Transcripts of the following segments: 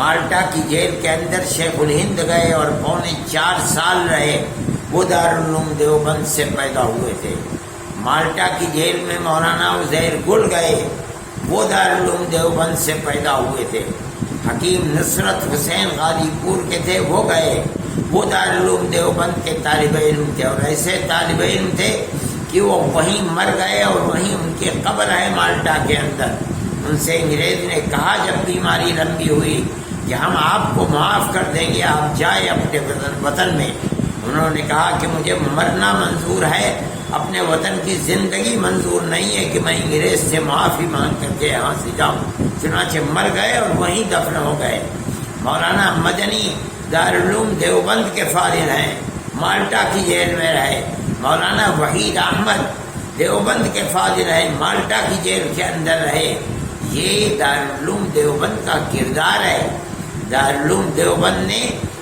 مالٹا کی جیل کے اندر شیخ الہند گئے اور 4.25 سال رہے. وہ دارالعلوم دیوبند سے پیدا ہوئے تھے. مالٹا کی جیل میں مولانا عزیر گل گئے. وہ دارالعلوم دیوبند سے پیدا ہوئے تھے. حکیم نصرت حسین غازی پور کے تھے، وہ گئے. وہ دارالعلوم دیوبند کے طالب علم تھے، اور ایسے طالب علم تھے کہ وہ وہیں مر گئے اور وہیں ان کی قبر ہے مالٹا کے اندر. ان سے انگریز نے کہا جب بیماری لمبی ہوئی کہ ہم آپ کو معاف کر دیں گے، آپ جائیں اپنے وطن میں. انہوں نے کہا کہ مجھے مرنا منظور ہے، اپنے وطن کی زندگی منظور نہیں ہے کہ میں انگریز سے معافی مانگ کر کے یہاں سے جاؤں. چنانچہ مر گئے اور وہیں دفن ہو گئے. مولانا مدنی دارالعلوم دیوبند کے فاضل ہیں، مالٹا کی جیل میں رہے. مولانا وحید احمد دیوبند کے فاضل ہیں، مالٹا کی جیل کے اندر رہے. یہ دارالعلوم دیوبند کا کردار ہے. دارالعلوم دیوبند نے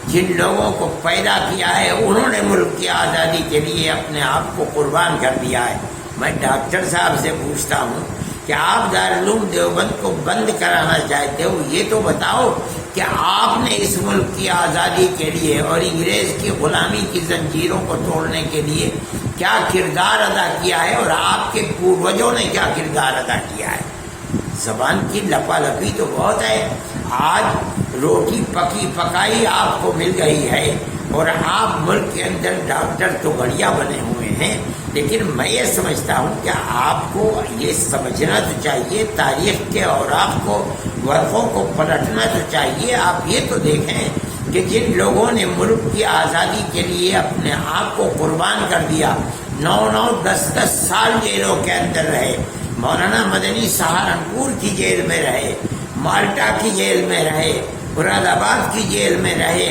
جن لوگوں کو پیدا کیا ہے انہوں نے ملک کی آزادی کے لیے اپنے آپ کو قربان کر دیا ہے. میں ڈاکٹر صاحب سے پوچھتا ہوں کہ آپ دارالعلوم دیوبند کو بند کرانا چاہتے ہو، یہ تو بتاؤ کہ آپ نے اس ملک کی آزادی کے لیے اور انگریز کی غلامی کی زنجیروں کو توڑنے کے لیے کیا کردار ادا کیا ہے، اور آپ کے پوروجوں نے کیا کردار ادا کیا ہے. زبان کی لپالپی تو بہت ہے. آج روٹی پکی پکائی آپ کو مل گئی ہے اور آپ ملک کے اندر ڈاکٹر تو بڑھیا بنے ہوئے ہیں، لیکن میں یہ سمجھتا ہوں کہ آپ کو یہ سمجھنا تو چاہیے، تاریخ کے اوراق کو ورقوں کو پلٹنا تو چاہیے. آپ یہ تو دیکھیں کہ جن لوگوں نے ملک کی آزادی کے لیے اپنے آپ کو قربان کر دیا، 9-10 سال جیلوں کے اندر رہے. مولانا مدنی سہارنپور کی جیل میں رہے، مالٹا کی جیل میں رہے، مراد آباد کی جیل میں رہے،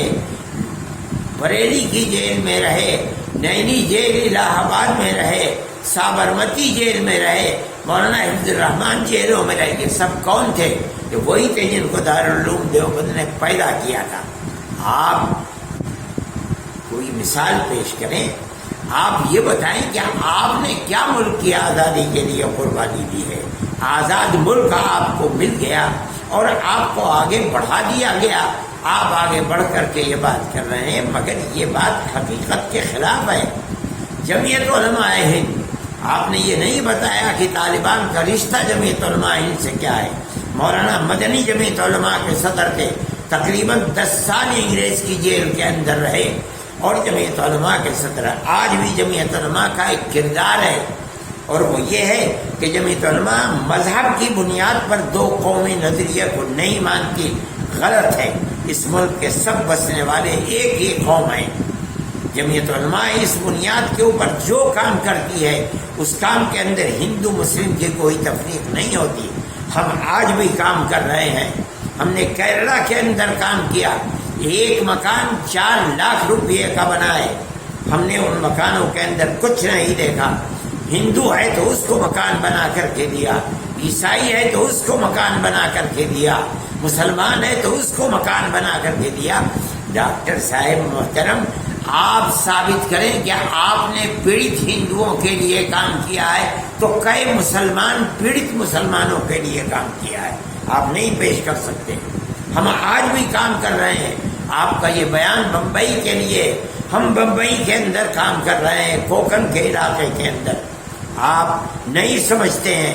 بریلی کی جیل میں رہے، نینی جیل الہ آباد میں رہے، سابرمتی جیل میں رہے، مولانا حفظ الرحمان جیلوں میں رہے. یہ سب کون تھے؟ یہ وہی تھے جن کو دارالعلوم دیوبند نے پیدا کیا تھا. آپ کوئی مثال پیش کریں، آپ یہ بتائیں کہ آپ نے کیا ملک کی آزادی کے لیے قربانی دی ہے. آزاد ملک آپ کو مل گیا اور آپ کو آگے بڑھا دیا گیا. آپ آگے بڑھ کر کے یہ بات کر رہے ہیں، مگر یہ بات حقیقت کے خلاف ہے. جمعیت علماء ہند، آپ نے یہ نہیں بتایا کہ طالبان کا رشتہ جمعیت علماء ہند سے کیا ہے. مولانا مدنی جمعیت علماء کے صدر تھے، تقریباً 10 سال انگریز کی جیل کے اندر رہے اور جمعیت علماء کے صدر. آج بھی جمعیت علماء کا ایک کردار ہے، اور وہ یہ ہے کہ جمعیت علماء مذہب کی بنیاد پر 2 قومی نظریے کو نہیں مانتی. غلط ہے. اس ملک کے سب بسنے والے ایک ہی قوم ہیں. جمعیت علماء اس بنیاد کے اوپر جو کام کرتی ہے اس کام کے اندر ہندو مسلم کی کوئی تفریق نہیں ہوتی. ہم آج بھی کام کر رہے ہیں. ہم نے کیرلا کے اندر کام کیا، ایک مکان 4 لاکھ روپئے کا بنا ہے. ہم نے ان مکانوں کے اندر کچھ نہیں دیکھا. ہندو ہے تو اس کو مکان بنا کر کے دیا، عیسائی ہے تو اس کو مکان بنا کر کے دیا، مسلمان ہے تو اس کو مکان بنا کر کے دیا. ڈاکٹر صاحب محترم، آپ ثابت کریں کہ آپ نے پیڑت ہندوؤں کے لیے کام کیا ہے تو کئی مسلمان پیڑت مسلمانوں کے لیے کام کیا ہے. آپ نہیں پیش کر سکتے. ہم آج بھی کام کر رہے ہیں. آپ کا یہ بیان بمبئی کے لیے، ہم بمبئی کے اندر کام کر رہے ہیں، کوکن کے علاقے کے اندر. آپ نہیں سمجھتے ہیں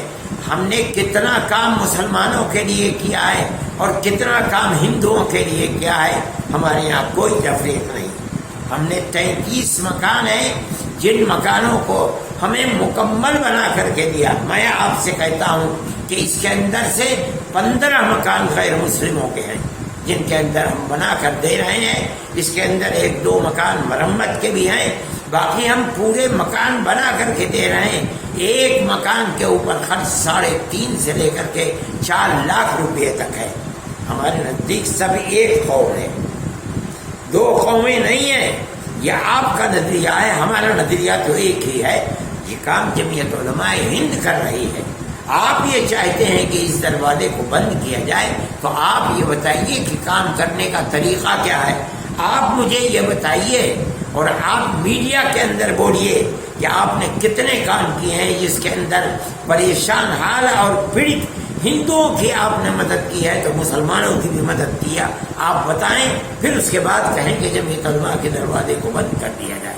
ہم نے کتنا کام مسلمانوں کے لیے کیا ہے اور کتنا کام ہندوؤں کے لیے کیا ہے. ہمارے یہاں کوئی تفریق نہیں. ہم نے 33 مکان ہیں جن مکانوں کو ہمیں مکمل بنا کر کے دیا. میں آپ سے کہتا ہوں کہ اس کے اندر سے 15 مکان غیر مسلموں کے ہیں جن کے اندر ہم بنا کر دے رہے ہیں. اس کے اندر 1-2 مکان مرمت کے بھی ہیں، باقی ہم پورے مکان بنا کر کے دے رہے ہیں. ایک مکان کے اوپر خرچ 3.5 سے لے کر کے 4 لاکھ روپئے تک ہے. ہمارے نزدیک سب ایک قوم ہے، 2 قومیں نہیں ہیں. یہ آپ کا نظریہ ہے، ہمارا نظریہ تو ایک ہی ہے. یہ کام جمعیت علماء ہند کر رہی ہے. آپ یہ چاہتے ہیں کہ اس دروازے کو بند کیا جائے تو آپ یہ بتائیے کہ کام کرنے کا طریقہ کیا ہے. آپ مجھے یہ بتائیے اور آپ میڈیا کے اندر بولیے کہ آپ نے کتنے کام کیے ہیں جس کے اندر پریشان حال اور پیڑت ہندوؤں کی آپ نے مدد کی ہے تو مسلمانوں کی بھی مدد کیا، آپ بتائیں، پھر اس کے بعد کہیں کہ جمعیت علماء کے دروازے کو بند کر دیا جائے۔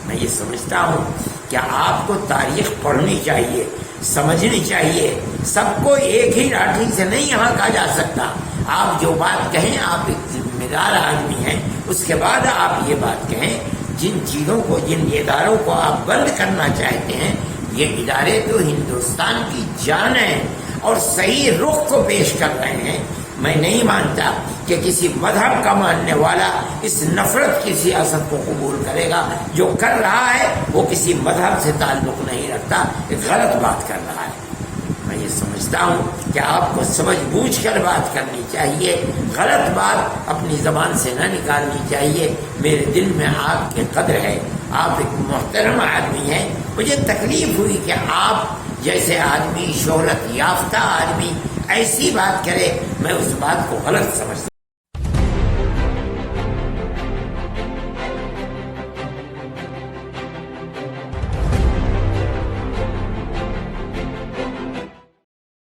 میں یہ سمجھتا ہوں کہ آپ کو تاریخ پڑھنی چاہیے، سمجھنی چاہیے، سب کو ایک ہی لاٹھی سے نہیں یہاں کہا جا سکتا۔ آپ جو بات کہیں، آپ ایک ذمہ دار آدمی ہیں، اس کے بعد آپ یہ بات کہیں۔ جن چیزوں کو، جن اداروں کو آپ بند کرنا چاہتے ہیں، یہ ادارے تو ہندوستان کی جان ہیں اور صحیح رخ کو پیش کر رہے ہیں۔ میں نہیں مانتا کہ کسی مذہب کا ماننے والا اس نفرت کی سیاست کو قبول کرے گا۔ جو کر رہا ہے وہ کسی مذہب سے تعلق نہیں رکھتا، ایک غلط بات کر رہا ہے۔ میں یہ سمجھتا ہوں کہ آپ کو سمجھ بوجھ کر بات کرنی چاہیے، غلط بات اپنی زبان سے نہ نکالنی چاہیے۔ میرے دل میں آپ کی قدر ہے، آپ ایک محترم آدمی ہیں۔ مجھے تکلیف ہوئی کہ آپ جیسے آدمی، شہرت یافتہ آدمی ایسی بات کرے، میں اس بات کو غلط سمجھتا ہوں۔